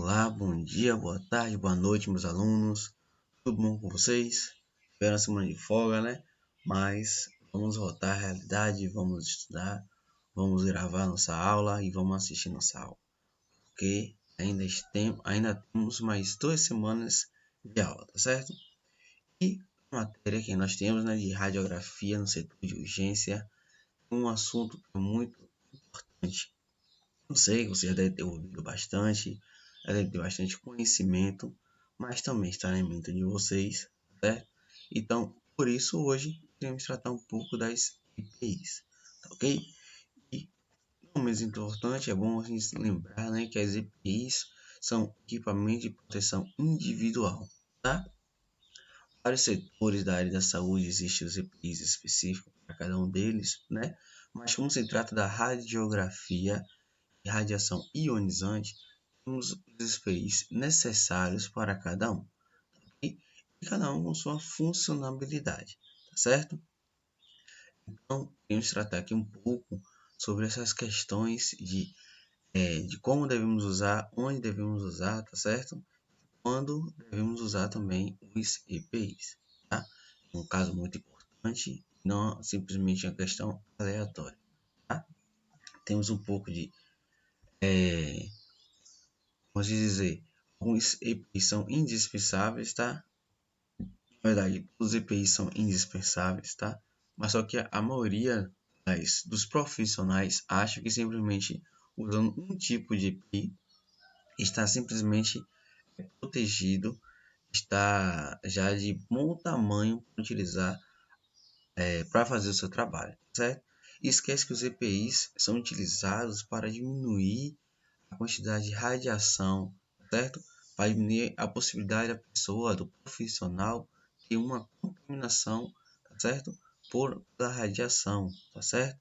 Olá, bom dia, boa tarde, boa noite, meus alunos. Tudo bom com vocês? Tiveram a semana de folga, né? Mas vamos voltar à realidade, vamos estudar, vamos gravar nossa aula e vamos assistir nossa aula. Porque ainda temos mais 2 semanas de aula, tá certo? E a matéria que nós temos, né, de radiografia no setor de urgência, um assunto que é muito importante. Eu sei que você já deve ter ouvido bastante, já deve ter bastante conhecimento, mas também está na mente de vocês, certo? Então, por isso, hoje, iremos tratar um pouco das EPIs, tá ok? E, não menos importante, é bom a gente lembrar, né, que as EPIs são equipamentos de proteção individual, tá? Para os setores da área da saúde, existem os EPIs específicos para cada um deles, né? Mas como se trata da radiografia, radiação ionizante, temos os EPIs necessários para cada um, e cada um com sua funcionalidade, tá certo? Então, vamos tratar aqui um pouco sobre essas questões de como devemos usar, onde devemos usar, tá certo? Quando devemos usar também os EPIs, tá? É um caso muito importante, não simplesmente uma questão aleatória, tá? Temos um pouco de vamos dizer, alguns EPIs são indispensáveis, tá? Na verdade, os EPIs são indispensáveis, tá? Mas só que a maioria dos profissionais acha que simplesmente usando um tipo de EPI está simplesmente protegido, está já de bom tamanho para utilizar para fazer o seu trabalho, certo? E esquece que os EPIs são utilizados para diminuir a quantidade de radiação, certo? Para diminuir a possibilidade da pessoa, do profissional, ter uma contaminação, tá certo? Pela radiação, tá certo?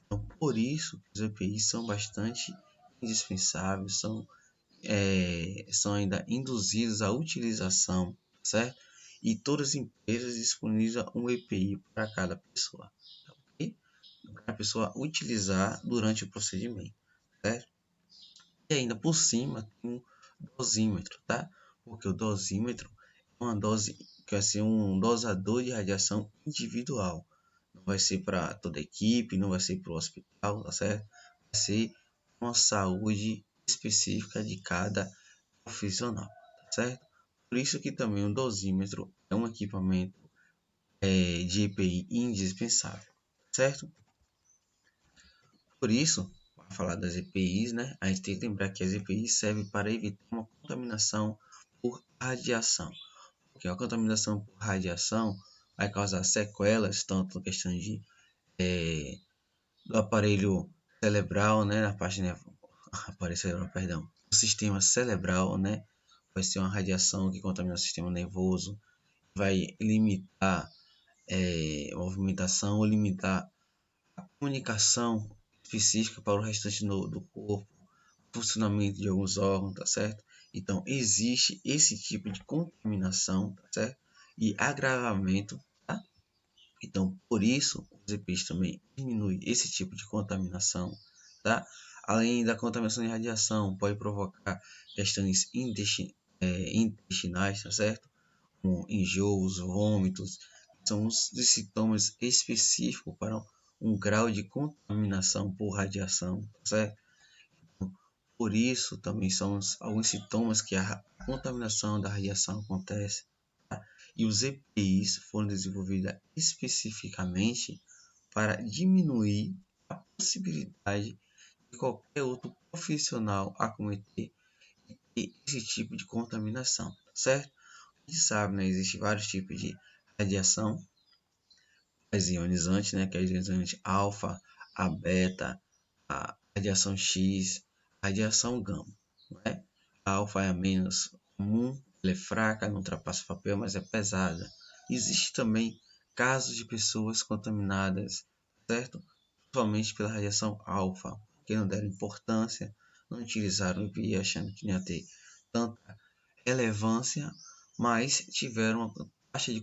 Então, por isso, os EPIs são bastante indispensáveis, são ainda induzidos à utilização, certo? E todas as empresas disponibilizam um EPI para cada pessoa, tá ok? Para a pessoa utilizar durante o procedimento, certo? E ainda por cima tem um dosímetro, tá? Porque o dosímetro é uma dose que vai ser um dosador de radiação individual. Não vai ser para toda a equipe, não vai ser para o hospital, tá certo? Vai ser uma saúde específica de cada profissional, tá certo? Por isso que também o dosímetro é um equipamento de EPI indispensável, certo? Por isso, para falar das EPIs, né, a gente tem que lembrar que as EPIs servem para evitar uma contaminação por radiação, porque a contaminação por radiação vai causar sequelas, tanto na questão do aparelho cerebral, né, na parte aparelho cerebral, perdão, do sistema cerebral, né, vai ser uma radiação que contamina o sistema nervoso, vai limitar a movimentação ou limitar a comunicação específica para o restante do corpo, funcionamento de alguns órgãos, tá certo? Então, existe esse tipo de contaminação, tá certo? E agravamento, tá? Então, por isso, os EPIs também diminuem esse tipo de contaminação, tá? Além da contaminação de radiação, pode provocar questões intestinais, tá certo? Como enjoos, vômitos, são os sintomas específicos para um grau de contaminação por radiação, tá certo? Por isso, também são alguns sintomas que a contaminação da radiação acontece. Tá? E os EPIs foram desenvolvidos especificamente para diminuir a possibilidade de qualquer outro profissional acometer esse tipo de contaminação, certo? A gente sabe, né? Existem vários tipos de radiação, as ionizantes, né? Que é a ionizante alfa, a beta, a radiação X, a radiação gama, não é? A alfa é a menos comum, ela é fraca, não ultrapassa o papel, mas é pesada. Existe também casos de pessoas contaminadas, certo? Principalmente pela radiação alfa, que não deram importância, não utilizaram o EPI achando que não ia ter tanta relevância, mas tiveram uma taxa de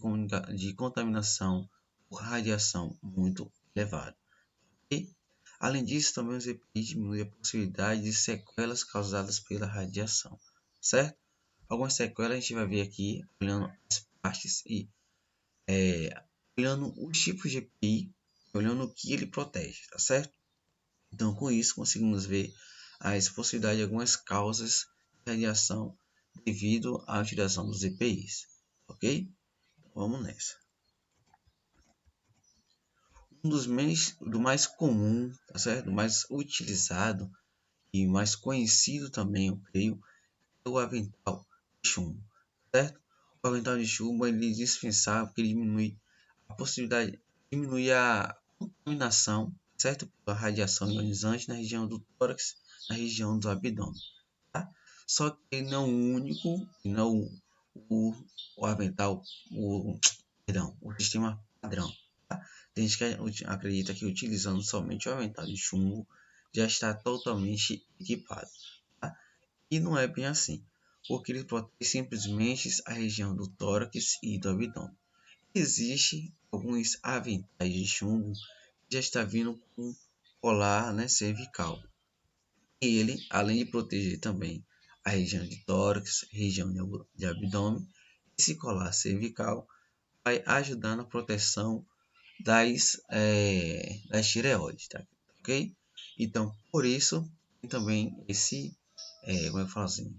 contaminação por radiação muito elevada. E, além disso, também os EPIs diminuem a possibilidade de sequelas causadas pela radiação, certo? Algumas sequelas a gente vai ver aqui, olhando as partes e olhando os tipos de EPI, olhando o que ele protege, tá certo? Então, com isso, conseguimos ver as possibilidades de algumas causas de radiação devido à utilização dos EPIs, ok? Então, vamos nessa. Um do mais comum, tá certo? Do mais utilizado e mais conhecido também, eu creio, é o avental de chumbo, certo? O avental de chumbo ele é indispensável porque ele diminui a possibilidade, diminui a contaminação, certo? Pela radiação ionizante na região do tórax, na região do abdômen, tá? Só que ele não é o único, não o, o avental, perdão, o sistema padrão, tá? Tem gente que acredita que utilizando somente o avental de chumbo já está totalmente equipado, tá? E não é bem assim, porque ele protege simplesmente a região do tórax e do abdômen. Existem alguns aventais de chumbo que já está vindo com colar, né, cervical. E ele, além de proteger também a região de tórax, região de abdômen, esse colar cervical vai ajudar na proteção das tireoides, tá? Ok? Então, por isso, tem também como eu falo assim,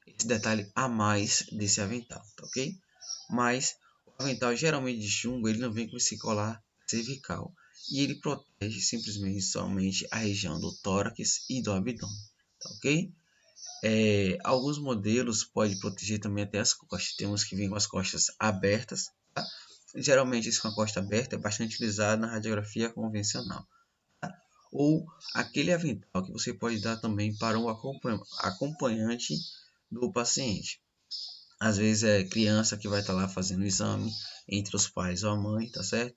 esse detalhe a mais desse avental, tá ok? Mas o avental geralmente de chumbo, ele não vem com esse colar cervical e ele protege simplesmente somente a região do tórax e do abdômen, tá ok? Alguns modelos podem proteger também até as costas. Temos que vir com as costas abertas, tá? Geralmente esse com a costa aberta é bastante utilizado na radiografia convencional, tá? Ou aquele avental que você pode dar também para o acompanhante do paciente. Às vezes é criança que vai estar lá fazendo o exame entre os pais ou a mãe, tá certo?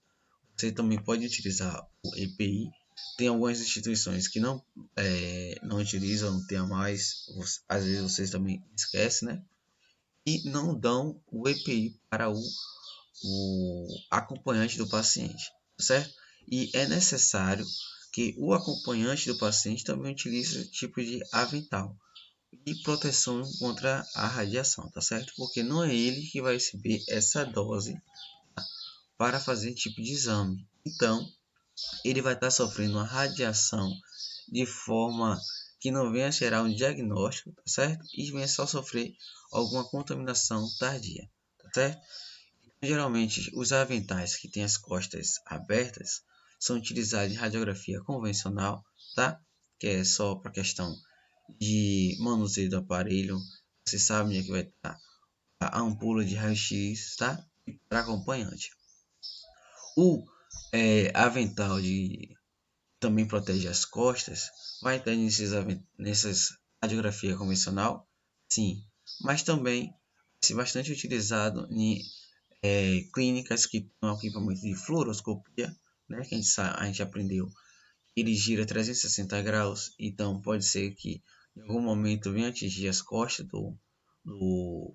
Você também pode utilizar o EPI. Tem algumas instituições que não utilizam, não tem a mais. Às vezes vocês também esquecem, né? E não dão o EPI para o acompanhante do paciente, tá certo? E é necessário que o acompanhante do paciente também utilize esse tipo de avental e proteção contra a radiação, tá certo? Porque não é ele que vai receber essa dose para fazer tipo de exame. Então, ele vai estar sofrendo uma radiação de forma que não venha gerar um diagnóstico, tá certo? E venha só sofrer alguma contaminação tardia, tá certo? Geralmente, os aventais que têm as costas abertas são utilizados em radiografia convencional, tá? Que é só para questão de manuseio do aparelho. Você sabe onde é que vai estar a ampula de raio-x, tá? E para acompanhante. O avental de também protege as costas, vai estar nessas radiografia convencional, sim, mas também vai ser bastante utilizado em clínicas que têm equipamento de fluoroscopia, né, que a gente aprendeu, ele gira 360 graus, então pode ser que em algum momento venha atingir as costas do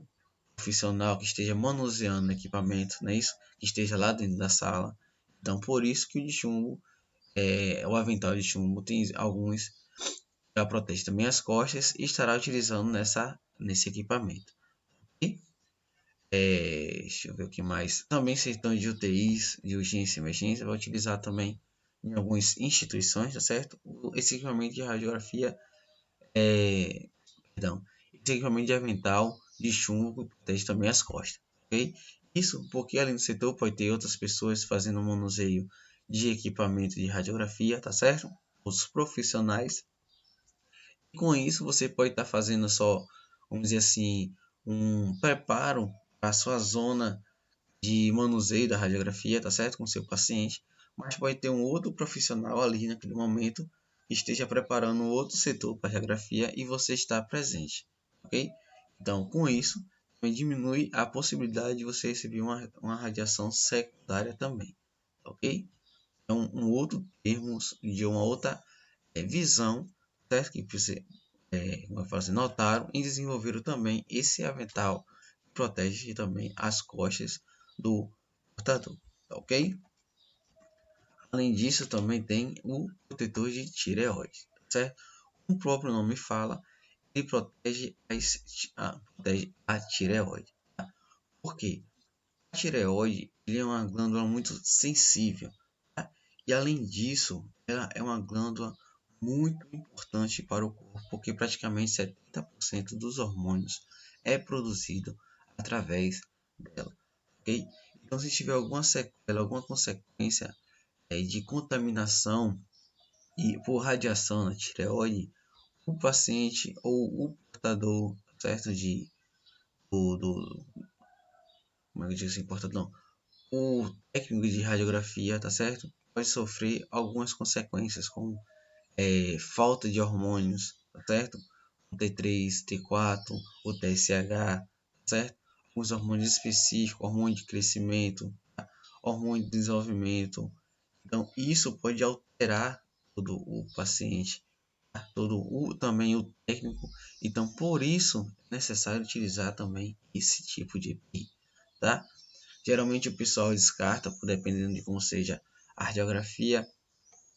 profissional que esteja manuseando o equipamento, não é isso? Que esteja lá dentro da sala. Então, por isso que o de chumbo, o avental de chumbo tem alguns já protege também as costas e estará utilizando nesse equipamento. E, deixa eu ver o que mais. Também setores de UTIs, de urgência e emergência, vai utilizar também em algumas instituições, tá certo? Esse equipamento de radiografia, é, perdão, esse equipamento de avental de chumbo que protege também as costas, ok? Isso porque além do setor pode ter outras pessoas fazendo manuseio de equipamento de radiografia, tá certo? Os profissionais. E com isso você pode estar fazendo só, vamos dizer assim, um preparo para a sua zona de manuseio da radiografia, tá certo? Com seu paciente, mas pode ter um outro profissional ali naquele momento que esteja preparando outro setor para a radiografia e você está presente, ok? Então, com isso, também diminui a possibilidade de você receber uma radiação secundária também, ok? Então, um outro termo de uma outra visão, certo? Que você, como eu falo assim, notaram e desenvolveram também esse avental que protege também as costas do portador, tá ok? Além disso, também tem o protetor de tireoide, certo? Como o próprio nome fala, ele protege a tireoide. Tá? Por quê? A tireoide ele é uma glândula muito sensível. Tá? E além disso, ela é uma glândula muito importante para o corpo, porque praticamente 70% dos hormônios é produzido através dela. Ok? Então, se tiver alguma sequela, alguma consequência de contaminação e por radiação na tireoide, o paciente ou o portador, certo, do como é que eu digo assim, portador, não, o técnico de radiografia, tá certo, pode sofrer algumas consequências, como falta de hormônios, tá certo, o T3, T4, o TSH, tá certo, os hormônios específicos, hormônio de crescimento, tá? Hormônio de desenvolvimento. Então, isso pode alterar todo o paciente, também o técnico. Então, por isso é necessário utilizar também esse tipo de EPI, tá? Geralmente o pessoal descarta, dependendo de como seja a radiografia.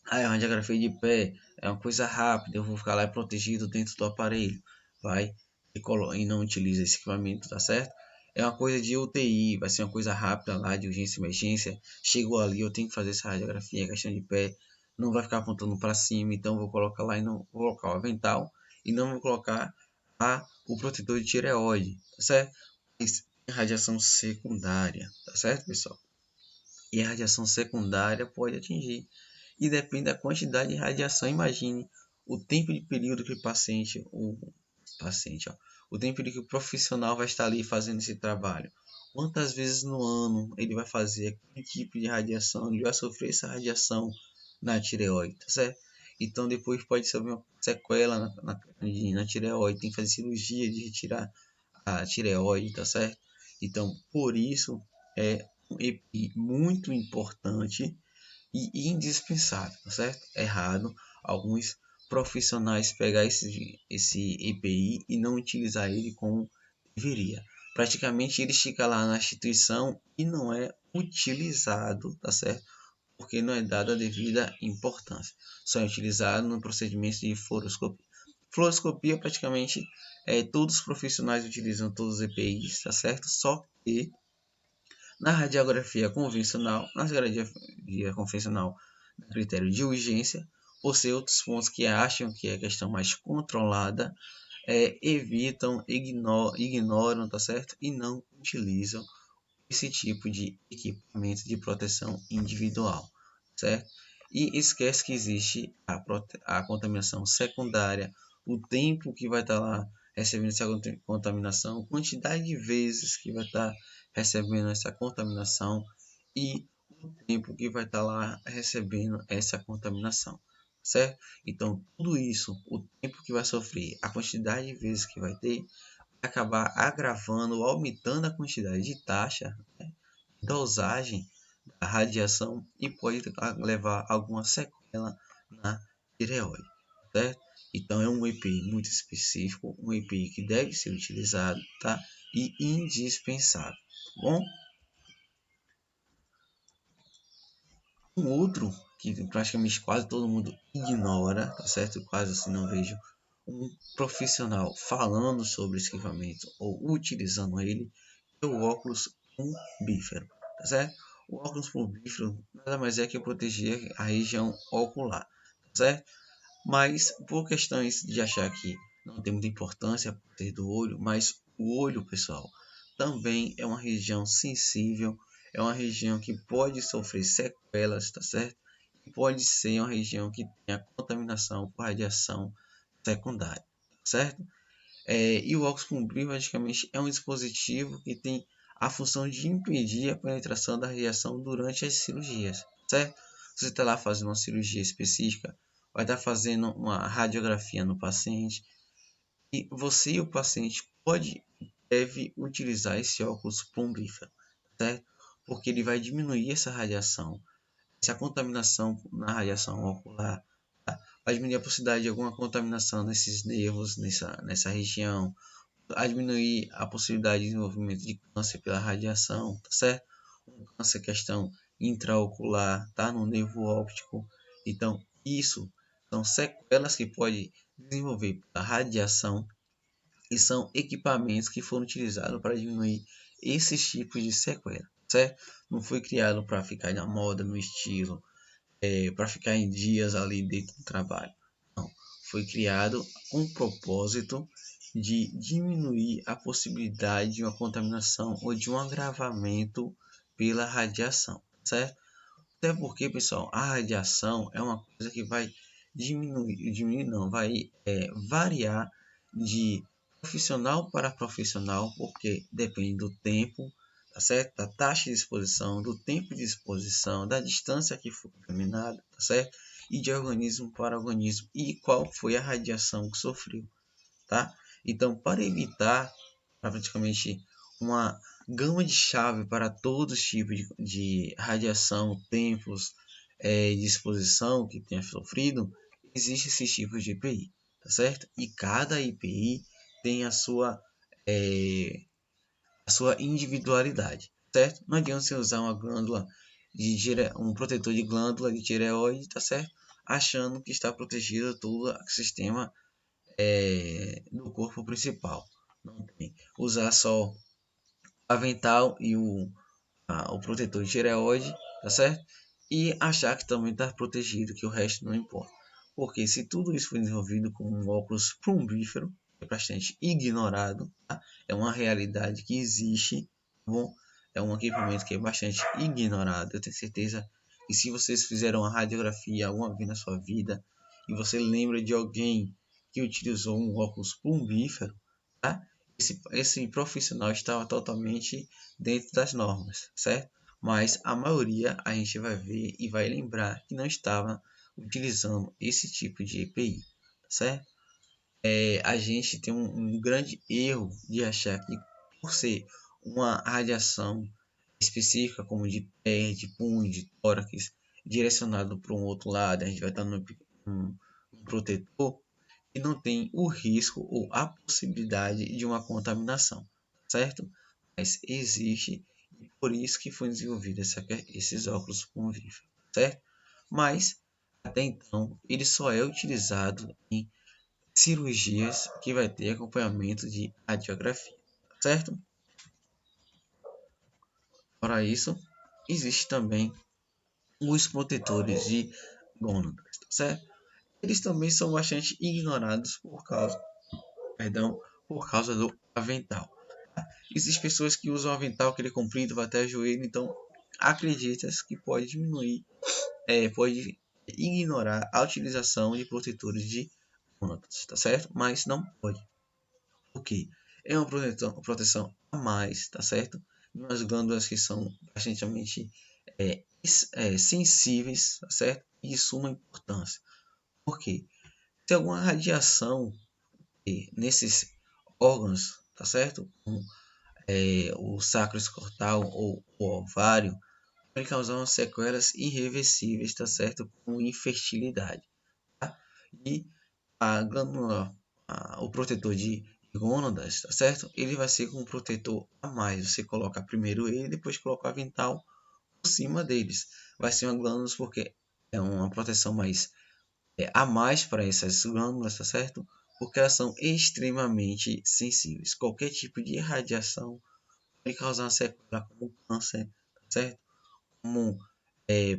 Ah, é uma radiografia de pé, é uma coisa rápida, eu vou ficar lá protegido dentro do aparelho, vai e não utiliza esse equipamento, tá certo? É uma coisa de UTI, vai ser uma coisa rápida lá de urgência e emergência. Chegou ali, eu tenho que fazer essa radiografia, questão de pé, não vai ficar apontando para cima, então vou colocar lá e não vou colocar o avental e não vou colocar o protetor de tireoide, tá certo? Isso é radiação secundária, tá certo, pessoal? E a radiação secundária pode atingir. E depende da quantidade de radiação. Imagine o tempo de período que o tempo de que o profissional vai estar ali fazendo esse trabalho. Quantas vezes no ano ele vai fazer aquele tipo de radiação, ele vai sofrer essa radiação na tireoide, tá certo? Então depois pode ser uma sequela na tireoide, tem que fazer cirurgia de retirar a tireoide, tá certo? Então, por isso é um EPI muito importante e indispensável, tá certo? É errado alguns profissionais pegar esse EPI e não utilizar ele como deveria. Praticamente ele fica lá na instituição e não é utilizado, tá certo? Porque não é dada a devida importância. Só é utilizado no procedimento de fluoroscopia. Fluoroscopia praticamente todos os profissionais utilizam todos os EPIs, tá certo? Só que na radiografia convencional, critério de urgência, por ser outros pontos que acham que é a questão mais controlada, evitam, ignoram, tá certo? E não utilizam esse tipo de equipamento de proteção individual, certo? E esquece que existe a contaminação secundária, o tempo que vai estar lá recebendo essa contaminação, quantidade de vezes que vai estar recebendo essa contaminação e o tempo que vai estar lá recebendo essa contaminação, certo? Então, tudo isso, o tempo que vai sofrer, a quantidade de vezes que vai ter, vai acabar agravando, aumentando a quantidade de taxa, né, dosagem da radiação e pode levar a alguma sequela na tireoide, certo? Então é um EPI muito específico, um EPI que deve ser utilizado, tá? E indispensável, tá bom? Um outro que praticamente quase todo mundo ignora, tá certo? Quase assim não vejo um profissional falando sobre esse equipamento ou utilizando ele, é o óculos umbrífero, tá certo? O óculos umbrífero nada mais é que proteger a região ocular, tá certo? Mas por questões de achar que não tem muita importância ter do olho, mas o olho, pessoal, também é uma região sensível, é uma região que pode sofrer sequelas, tá certo? E pode ser uma região que tenha contaminação por radiação secundária, tá certo? E o óculos Bombril praticamente é um dispositivo que tem a função de impedir a penetração da radiação durante as cirurgias, certo? Se você está lá fazendo uma cirurgia específica, vai estar fazendo uma radiografia no paciente e você e o paciente deve utilizar esse óculos plumbrífero, certo? Porque ele vai diminuir essa radiação, essa contaminação na radiação ocular, tá? Vai diminuir a possibilidade de alguma contaminação nesses nervos, nessa região, a diminuir a possibilidade de desenvolvimento de câncer pela radiação, tá certo? Um câncer questão intraocular, tá? No nervo óptico. Então, isso são sequelas que pode desenvolver pela radiação e são equipamentos que foram utilizados para diminuir esses tipos de sequela, certo? Não foi criado para ficar na moda, no estilo, para ficar em dias ali dentro do trabalho. Não, foi criado com o propósito de diminuir a possibilidade de uma contaminação ou de um agravamento pela radiação, certo? Até porque, pessoal, a radiação é uma coisa que vai diminuir não, vai variar de profissional para profissional, porque depende do tempo, tá certo? Da taxa de exposição, do tempo de exposição, da distância que foi contaminado, tá certo? E de organismo para organismo e qual foi a radiação que sofreu, tá? Então, para evitar praticamente uma gama de chave para todos os tipos de radiação, tempos de exposição que tenha sofrido, existe esses tipos de EPI, tá certo? E cada EPI tem a sua individualidade, certo? Não adianta você usar uma glândula um protetor de glândula de tireoide, tá certo? Achando que está protegido todo o sistema do corpo principal. Não tem. Usar só o avental e o protetor de tireoide, tá certo? E achar que também está protegido, que o resto não importa. Porque se tudo isso foi desenvolvido com um óculos plumbífero, é bastante ignorado, tá? É uma realidade que existe, tá bom? É um equipamento que é bastante ignorado. Eu tenho certeza que se vocês fizeram uma radiografia alguma vez na sua vida e você lembra de alguém que utilizou um óculos plumbífero, tá? Esse profissional estava totalmente dentro das normas, certo? Mas a maioria a gente vai ver e vai lembrar que não estava utilizando esse tipo de EPI, certo? A gente tem um grande erro de achar que por ser uma radiação específica, como de pé, de punho, de tórax, direcionado para um outro lado, a gente vai estar um protetor e não tem o risco ou a possibilidade de uma contaminação, certo? Mas existe, e por isso que foi desenvolvido esses óculos com vídeo, certo? Mas até então ele só é utilizado em cirurgias que vai ter acompanhamento de radiografia, certo? Para isso, existe também os protetores de gônadas, certo? Eles também são bastante ignorados perdão, por causa do avental. Existem pessoas que usam avental que ele é comprido, vai até o joelho, então acredita que pode diminuir, pode ignorar a utilização de protetores de gônadas, tá certo? Mas não pode. Por quê? É uma proteção a mais, tá certo? Umas glândulas que são bastante sensíveis, tá certo? E de suma importância. Por quê? Se alguma radiação nesses órgãos, tá certo? O sacro escrotal ou o ovário, pode causar umas sequelas irreversíveis, tá certo? Com infertilidade, tá? E a glândula, o protetor de gônadas, tá certo? Ele vai ser com um protetor a mais. Você coloca primeiro ele, depois coloca o avental por cima deles. Vai ser uma glândula porque é uma proteção mais a mais para essas glândulas, tá certo? Porque elas são extremamente sensíveis. Qualquer tipo de radiação pode causar uma sequela como câncer, tá certo? Como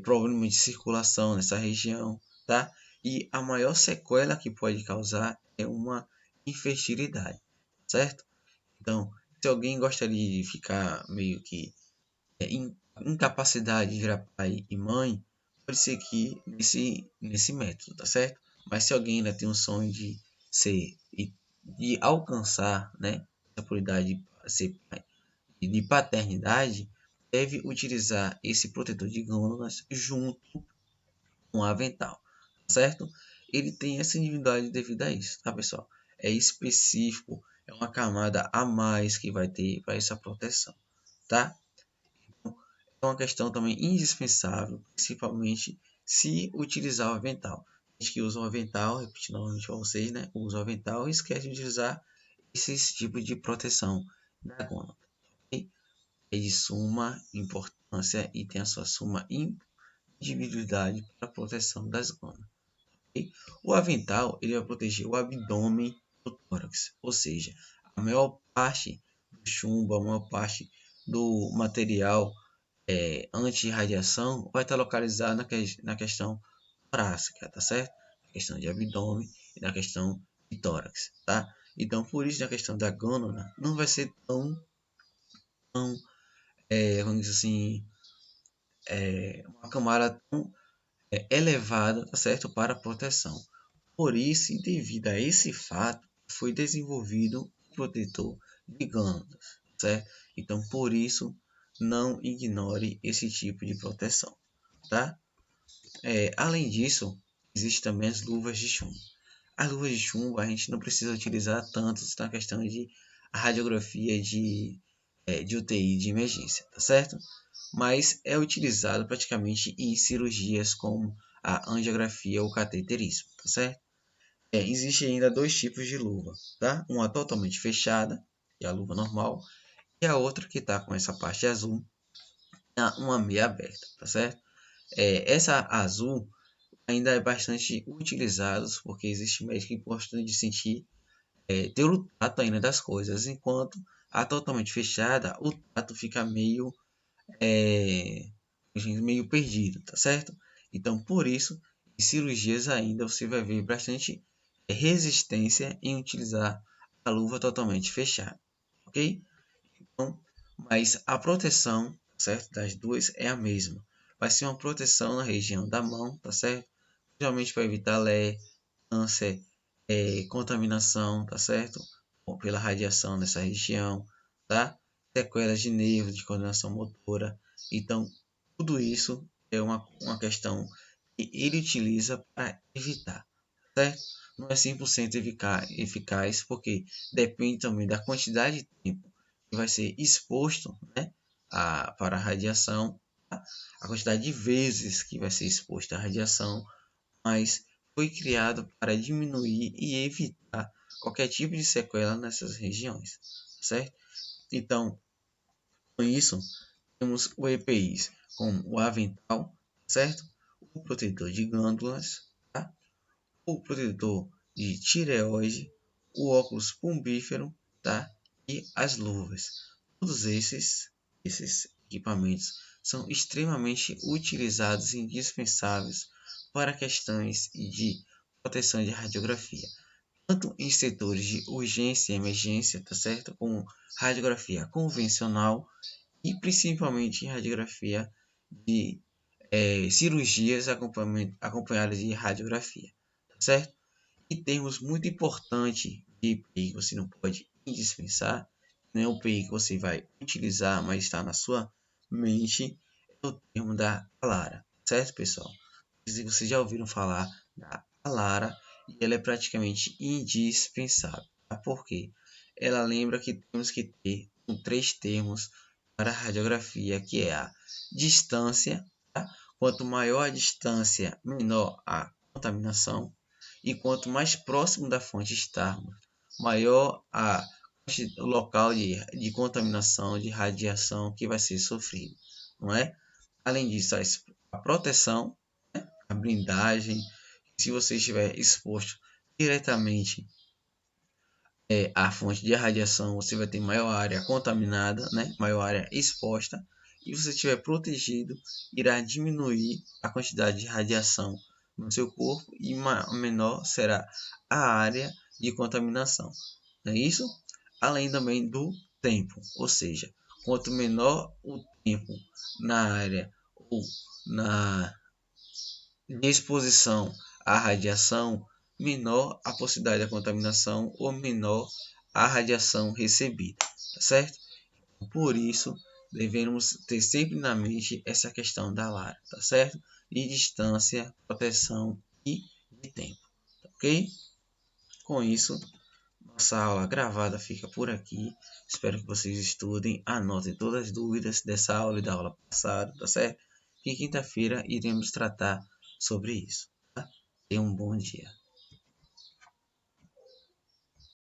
problema de circulação nessa região, tá? E a maior sequela que pode causar é uma infertilidade, certo? Então, se alguém gostaria de ficar meio que incapacidade de virar pai e mãe, pode ser que nesse método, tá certo? Mas se alguém ainda tem um sonho de ser e de alcançar, né, a oportunidade de ser pai e de paternidade, deve utilizar esse protetor de glândulas junto com o avental, tá certo? Ele tem essa individualidade devido a isso, tá, pessoal? É específico, é uma camada a mais que vai ter para essa proteção, tá? É uma questão também indispensável, principalmente se utilizar o avental. A gente que usa o avental, repetindo novamente para vocês, né? Usa o avental e esquece de utilizar esses tipos de proteção da gônada. Okay? É de suma importância e tem a sua suma individualidade para a proteção das gônadas. Okay? O avental ele vai proteger o abdômen do tórax, ou seja, a maior parte do chumbo, a maior parte do material anti-radiação vai estar localizado na questão torácica, tá certo? Na questão de abdômen e na questão de tórax, tá? Então, por isso, na questão da gônada, não vai ser tão vamos dizer assim, uma camada tão elevada, tá certo? Para proteção. Por isso, e devido a esse fato, foi desenvolvido um protetor de glândulas, certo? Então, por isso, não ignore esse tipo de proteção, tá? Além disso, existem também as luvas de chumbo. As luvas de chumbo a gente não precisa utilizar tanto na questão de radiografia de UTI de emergência, tá certo? Mas é utilizado praticamente em cirurgias como a angiografia ou cateterismo, tá certo? Existe ainda dois tipos de luva, tá? Uma totalmente fechada, que é a luva normal, e a outra que está com essa parte azul, uma meia aberta, tá certo? Essa azul ainda é bastante utilizada, porque existe médico que gosta de sentir, ter o tato ainda das coisas, enquanto a totalmente fechada, o tato fica é, meio perdido, tá certo? Então, por isso, em cirurgias ainda você vai ver bastante resistência em utilizar a luva totalmente fechada, ok? Então, mas a proteção, certo, das duas é a mesma. Vai ser uma proteção na região da mão, tá certo? Geralmente para evitar câncer, contaminação, tá certo? Pela radiação nessa região, tá? Sequelas de nervos, de coordenação motora. Então, tudo isso é uma questão que ele utiliza para evitar, certo? Não é 100% eficaz, porque depende também da quantidade de tempo que vai ser exposto, né, para a radiação, tá? A quantidade de vezes que vai ser exposto à radiação, mas foi criado para diminuir e evitar qualquer tipo de sequela nessas regiões, certo? Então, com isso, temos o EPIs como o avental, certo? O protetor de glândulas, tá? O protetor de tireoide, o óculos pumbífero, tá? E as luvas. Todos esses equipamentos são extremamente utilizados e indispensáveis para questões de proteção de radiografia, tanto em setores de urgência e emergência, tá certo? Como radiografia convencional e principalmente em radiografia de cirurgias acompanhadas de radiografia, tá certo? E termos muito importante de EPI que você não pode indispensar, não é o EPI que você vai utilizar, mas está na sua mente, é o termo da ALARA, certo, pessoal? Se vocês já ouviram falar da ALARA, e ela é praticamente indispensável, tá? Por quê? Ela lembra que temos que ter três termos para a radiografia, que é a distância, tá? Quanto maior a distância, menor a contaminação. E quanto mais próximo da fonte estarmos, maior o local de contaminação, de radiação que vai ser sofrido, não é? Além disso, a proteção, né? A blindagem, se você estiver exposto diretamente à fonte de radiação, você vai ter maior área contaminada, né? Maior área exposta, e se você estiver protegido, irá diminuir a quantidade de radiação no seu corpo e menor será a área de contaminação. Não é isso? Além também do tempo, ou seja, quanto menor o tempo na área ou na exposição à radiação, menor a possibilidade da contaminação ou menor a radiação recebida, tá certo? Por isso, devemos ter sempre na mente essa questão da LARA, tá certo? De distância, proteção e de tempo, tá ok? Com isso, nossa aula gravada fica por aqui. Espero que vocês estudem, anotem todas as dúvidas dessa aula e da aula passada, tá certo? Que quinta-feira iremos tratar sobre isso, tá? Tenham um bom dia.